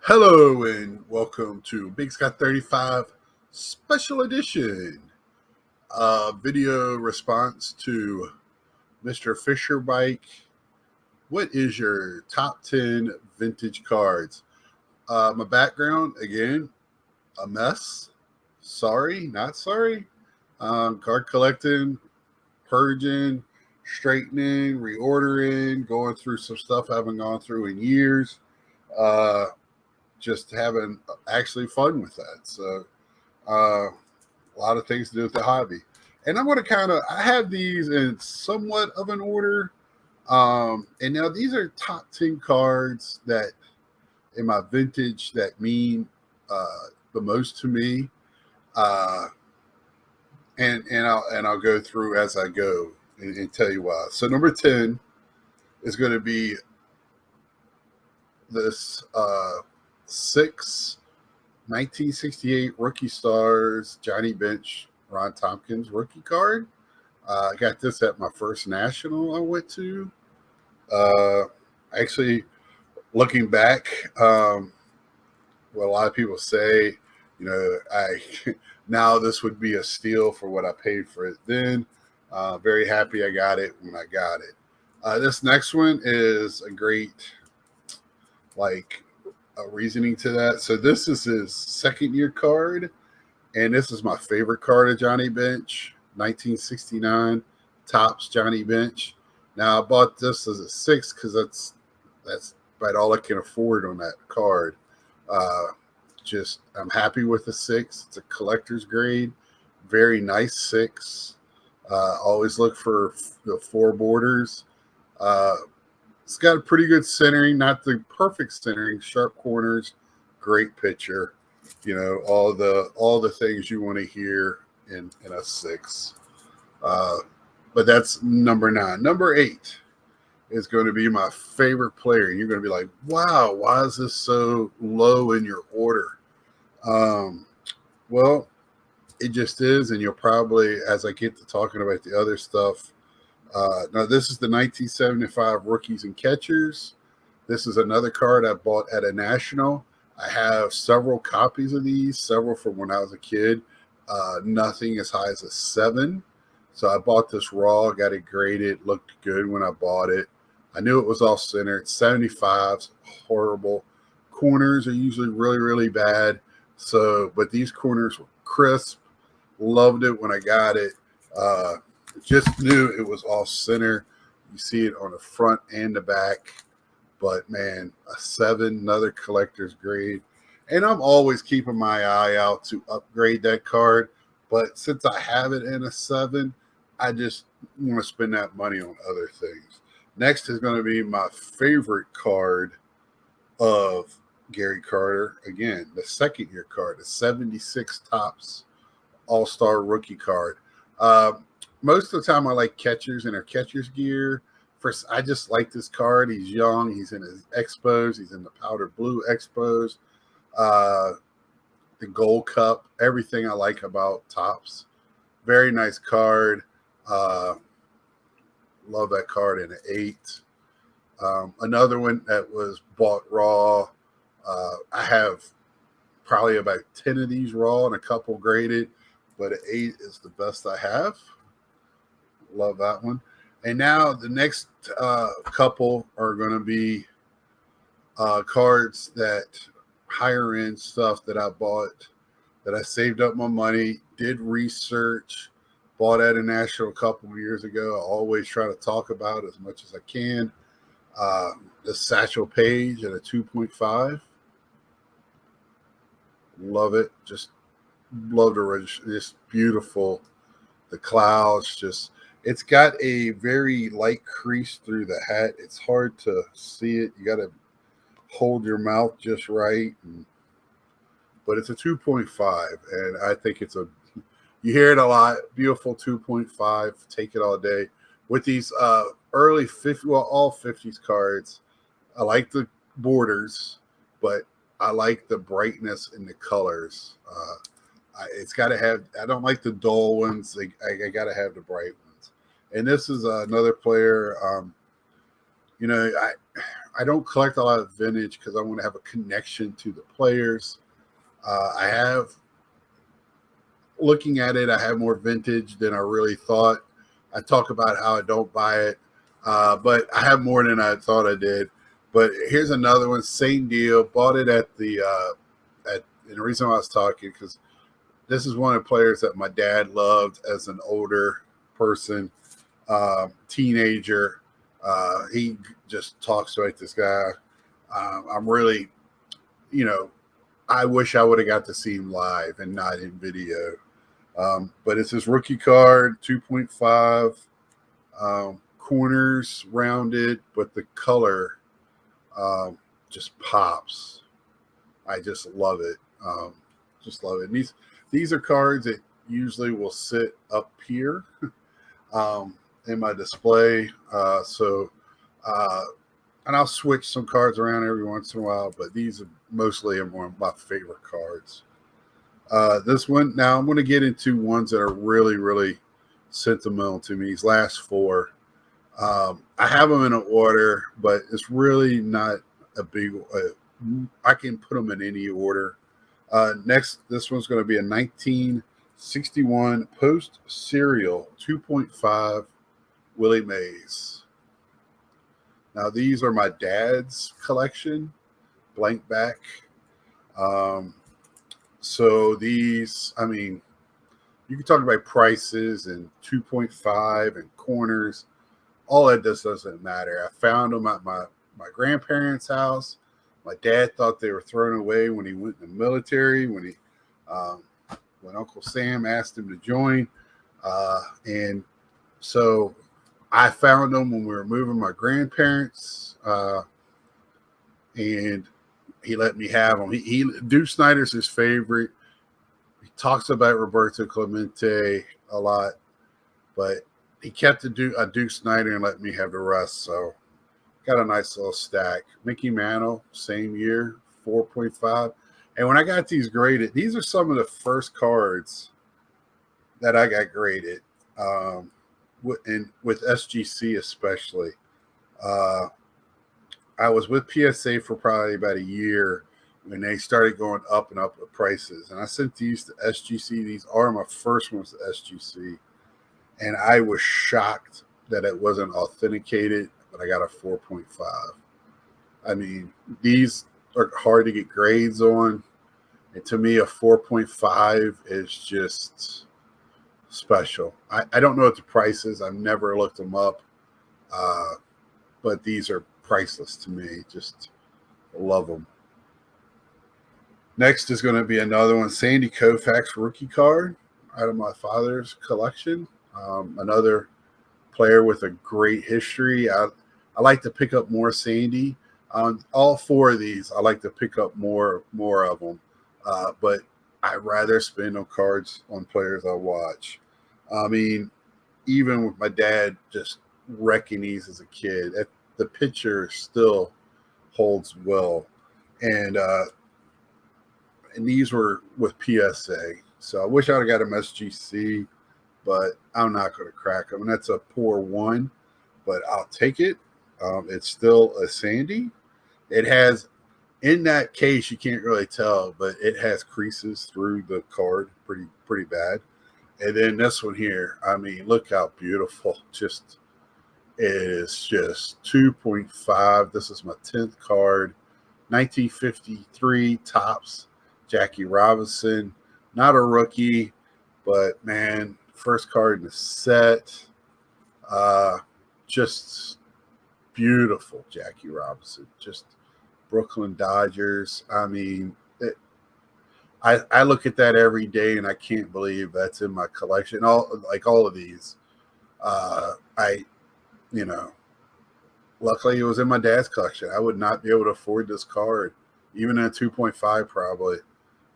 Hello and welcome to Big Scott 35 Special Edition video response to Mr. Fisher Bike. What is your top 10 vintage cards? My background, again, a mess. Sorry, not sorry. Card collecting, purging, straightening, reordering, going through some stuff I haven't gone through in years. Just having actually fun with that. So a lot of things to do with the hobby. And I'm going to I have these in somewhat of an order. And now these are top 10 cards that in my vintage that mean the most to me. Uh, and I'll go through as I go and tell you why. So number 10 is going to be this 1968 Rookie Stars Johnny Bench Ron Tompkins rookie card. I got this at my first national I went to. Actually, looking back, what a lot of people say, I now this would be a steal for what I paid for it then. Very happy I got it when I got it. This next one is a great, reasoning to that. So this is his second year card, and this is my favorite card of Johnny Bench, 1969 Topps Johnny Bench. Now I bought this as a 6 because that's about all I can afford on that card. Just I'm happy with the 6. It's a collector's grade, very nice 6. Always look for the 4 borders. It's got a pretty good centering, not the perfect centering, sharp corners, great picture. All the things you want to hear in a 6. But that's number 9. Number 8 is going to be my favorite player. You're going to be like, wow, why is this so low in your order? Well, it just is, and you'll probably, as I get to talking about the other stuff. Now, this is the 1975 Rookies and Catchers. This is another card I bought at a national. I have several copies of these, several from when I was a kid. Nothing as high as a 7. So I bought this raw, got it graded, looked good when I bought it. I knew it was off center. It's 75s, horrible. Corners are usually really, really bad. But these corners were crisp. Loved it when I got it. Just knew it was off center. You see it on the front and the back. But man, a 7, another collector's grade. And I'm always keeping my eye out to upgrade that card. But since I have it in a 7, I just want to spend that money on other things. Next is going to be my favorite card of Gary Carter. Again, the second year card, the 76 Topps All-Star rookie card. Most of the time I like catchers in their catcher's gear. First, I just like this card. He's young. He's in his Expos. He's in the powder blue Expos. The Gold Cup. Everything I like about Topps. Very nice card. Love that card in an 8. Another one that was bought raw. I have probably about 10 of these raw and a couple graded, but an 8 is the best I have. Love that one. And now the next couple are going to be cards that higher end stuff that I bought, that I saved up my money, did research, bought at a national a couple of years ago. I always try to talk about as much as I can. The Satchel Paige at a 2.5. Love it. Just love the register. It's beautiful. The clouds it's got a very light crease through the hat. It's hard to see it. You got to hold your mouth just right. But it's a 2.5, and I think you hear it a lot. Beautiful 2.5. Take it all day. With these early 50, all 50s cards, I like the borders, but I like the brightness in the colors. It's got to have. I don't like the dull ones. I got to have the bright ones. And this is another player. I don't collect a lot of vintage because I want to have a connection to the players. I have, looking at it, I have more vintage than I really thought. I talk about how I don't buy it, but I have more than I thought I did. But here's another one, same deal. Bought it at and the reason why I was talking because this is one of the players that my dad loved as an older person, teenager. He just talks like this guy. I'm really, you know, I wish I would have got to see him live and not in video. But it's his rookie card, 2.5, corners rounded, but the color just pops. I just love it. Just love it. And these are cards that usually will sit up here in my display. And I'll switch some cards around every once in a while, but these are mostly one of my favorite cards. This one, now I'm going to get into ones that are really, really sentimental to me. These last four. I have them in an order, but it's really not a big. I can put them in any order. Next, this one's going to be a 1961 Post Serial 2.5 Willie Mays. Now, these are my dad's collection, blank back. So these, I mean, you can talk about prices and 2.5 and corners. All that doesn't matter. I found them at my grandparents' house. My dad thought they were thrown away when he went in the military, when Uncle Sam asked him to join. And so I found them when we were moving my grandparents, and he let me have them. Duke Snider's his favorite. He talks about Roberto Clemente a lot, but he kept a Duke Snider and let me have the rest. So got a nice little stack. Mickey Mantle, same year, 4.5. And when I got these graded, these are some of the first cards that I got graded, with SGC especially. I was with PSA for probably about a year when they started going up and up with prices. And I sent these to SGC. These are my first ones to SGC. And I was shocked that it wasn't authenticated, but I got a 4.5. I mean, these are hard to get grades on. And to me, a 4.5 is just special. I don't know what the price is. I've never looked them up. But these are priceless to me. Just love them. Next is going to be another one, Sandy Koufax rookie card out of my father's collection. Another player with a great history. I like to pick up more Sandy. All four of these, I like to pick up more of them. But I'd rather spend on cards on players I watch. I mean, even with my dad just wrecking these as a kid, the picture still holds well. And these were with PSA. So I wish I would have got them SGC, but I'm not going to crack them. And that's a poor one, but I'll take it. It's still a Sandy. It has, in that case, you can't really tell, but it has creases through the card pretty bad. And then this one here, I mean, look how beautiful. It is just 2.5. This is my 10th card. 1953 Topps Jackie Robinson. Not a rookie, but man, first card in the set. Just beautiful Jackie Robinson. Just Brooklyn Dodgers. I mean, I look at that every day and I can't believe that's in my collection. All of these. Luckily it was in my dad's collection. I would not be able to afford this card, even at 2.5 probably,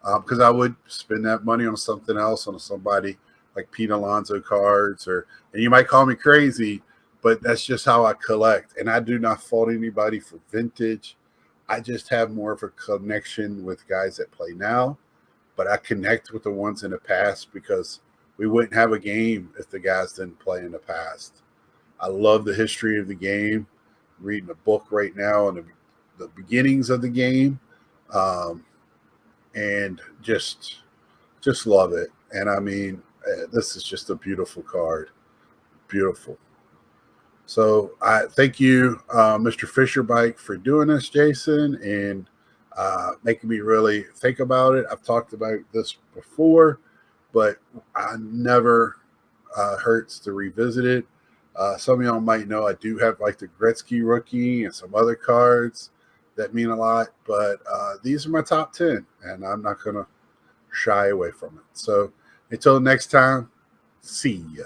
because I would spend that money on something else, on somebody like Pete Alonso cards, and you might call me crazy, but that's just how I collect. And I do not fault anybody for vintage. I just have more of a connection with guys that play now, but I connect with the ones in the past because we wouldn't have a game if the guys didn't play in the past. I love the history of the game. reading a book right now on the beginnings of the game, um, and just love it. And I mean, this is just a beautiful card, beautiful. So I thank you, Mr. Fisher Bike, for doing this, Jason, and making me really think about it. I've talked about this before, but I never hurts to revisit it. Some of y'all might know I do have like the Gretzky rookie and some other cards that mean a lot, but these are my top 10, and I'm not going to shy away from it. So until next time, see ya.